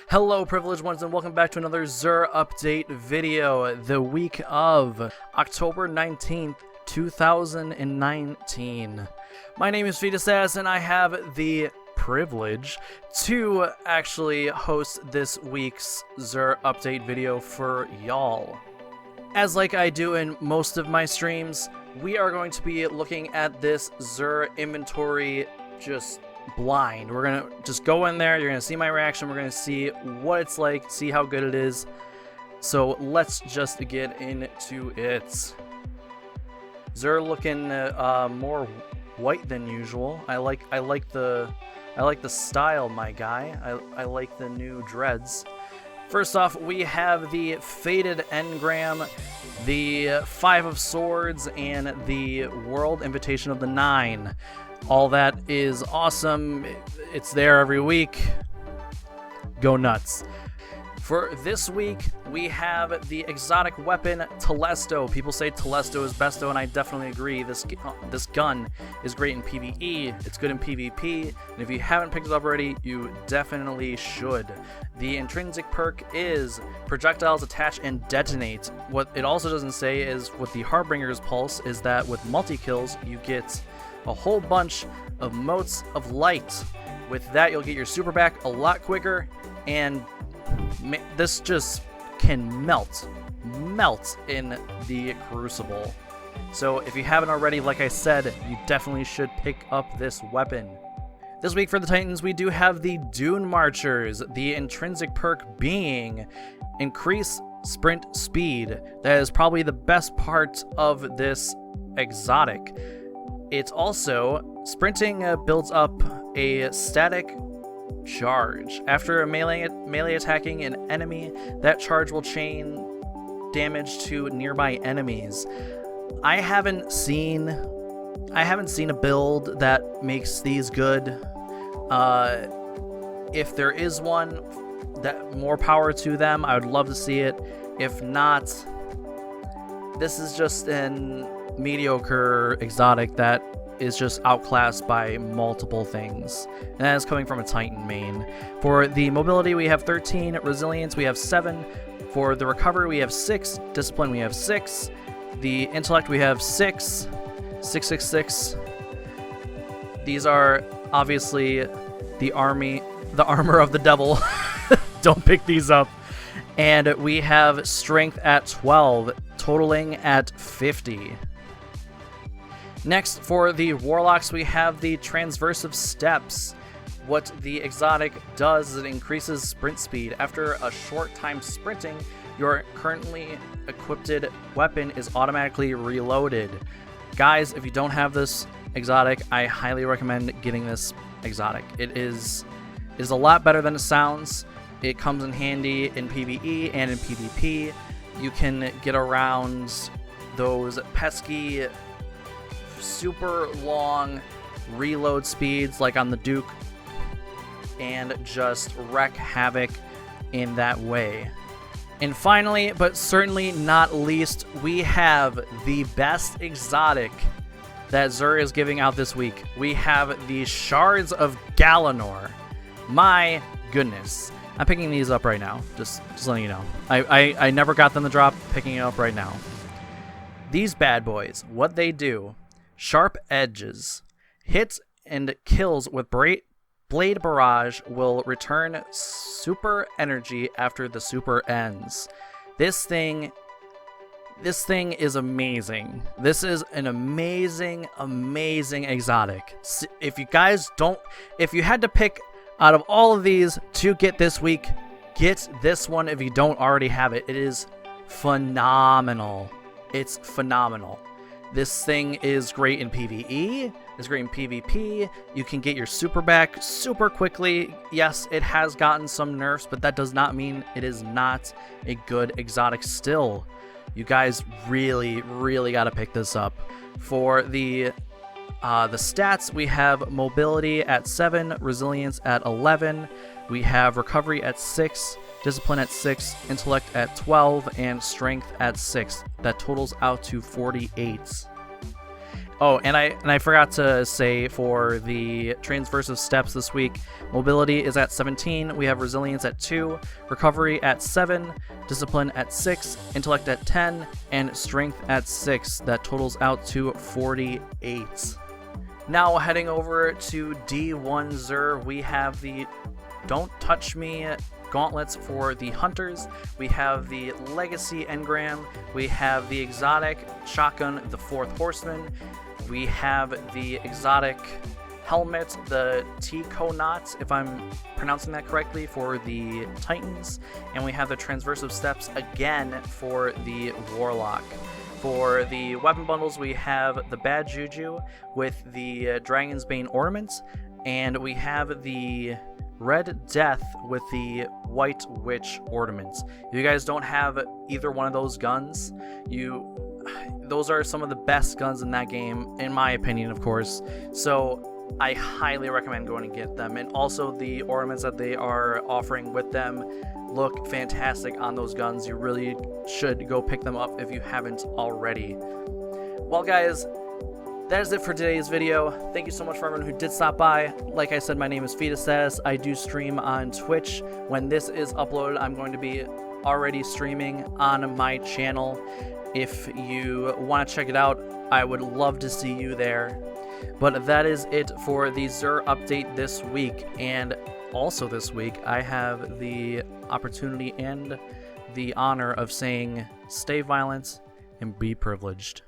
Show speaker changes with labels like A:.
A: Hello privileged ones and welcome back to another XUR update video, the week of October 19th, 2019. My name is Fetus and I have the privilege to actually host this week's XUR update video for y'all. As like I do in most of my streams, we are going to be looking at this XUR inventory just blind. We're gonna just go in there, you're gonna see my reaction, we're gonna see what it's like, see how good it is. So let's just get into it. XUR looking more white than usual. I like the style, my guy. I like the new dreads. First off, we have the Faded Engram, the Five of Swords, and the World Invitation of the Nine. All that is awesome. It's there every week. Go nuts. For this week, we have the exotic weapon Telesto. People say Telesto is besto, and I definitely agree. This gun is great in PvE. It's good in PvP, and if you haven't picked it up already, you definitely should. The intrinsic perk is projectiles attach and detonate. What it also doesn't say is with the Harbinger's Pulse is that with multi-kills, you get a whole bunch of motes of light. With that, you'll get your super back a lot quicker, and this just can melt in the Crucible. So if you haven't already, like I said, you definitely should pick up this weapon. This week for the Titans, we do have the Dune Marchers, the intrinsic perk being increase sprint speed. That is probably the best part of this exotic. It's also, sprinting builds up a static charge. After melee attacking an enemy, that charge will chain damage to nearby enemies. I haven't seen a build that makes these good. If there is one, that more power to them. I would love to see it. If not, this is just an mediocre exotic that is just outclassed by multiple things, and that is coming from a Titan main. For the mobility, we have 13, resilience we have 7, for the recovery we have 6, discipline we have 6, the intellect we have 6, 666. These are obviously the armor of the devil. Don't pick these up. And we have strength at 12, totaling at 50. Next, for the Warlocks, we have the Transversive Steps. What the exotic does is it increases sprint speed. After a short time sprinting, your currently equipped weapon is automatically reloaded. Guys, if you don't have this exotic, I highly recommend getting this exotic. It is a lot better than it sounds. It comes in handy in PvE and in PvP. You can get around those pesky super long reload speeds like on the Duke and just wreak havoc in that way. And finally, but certainly not least, we have the best exotic that XUR is giving out this week. We have the Shards of Galanor. My goodness. I'm picking these up right now, just letting you know. I never got them to drop, picking it up right now. These bad boys, what they do: sharp edges, hits and kills with blade barrage will return super energy after the super ends. This thing is amazing. This is an amazing exotic. If you had to pick out of all of these to get this week, get this one if you don't already have it. It is phenomenal. It's phenomenal. This thing is great in PvE, it's great in PvP, you can get your super back super quickly. Yes, it has gotten some nerfs, but that does not mean it is not a good exotic still. You guys really gotta pick this up. For the stats, we have mobility at 7, resilience at 11, we have recovery at 6, discipline at 6, intellect at 12, and strength at 6. That totals out to 48. Oh, and I forgot to say for the transversive steps this week, mobility is at 17, we have resilience at 2, recovery at 7, discipline at 6, intellect at 10, and strength at 6. That totals out to 48. Now heading over to D1 XUR, we have the Don't Touch Me gauntlets for the hunters, we have the legacy engram, we have the exotic shotgun, the fourth horseman, we have the exotic helmet, the T-Konot, if I'm pronouncing that correctly, for the titans, and we have the transversive steps again for the warlock. For the weapon bundles, we have the bad juju with the dragon's bane ornaments, and we have the red death with the white witch ornaments. If you guys don't have either one of those guns, those are some of the best guns in that game, in my opinion, of course. So I highly recommend going to get them. And also the ornaments that they are offering with them look fantastic on those guns. You really should go pick them up if you haven't already. Well, guys, that is it for today's video. Thank you so much for everyone who did stop by. Like I said, my name is Fetus. I do stream on Twitch. When this is uploaded, I'm going to be already streaming on my channel. If you want to check it out, I would love to see you there. But that is it for the XUR update this week. And also this week, I have the opportunity and the honor of saying, stay violent and be privileged.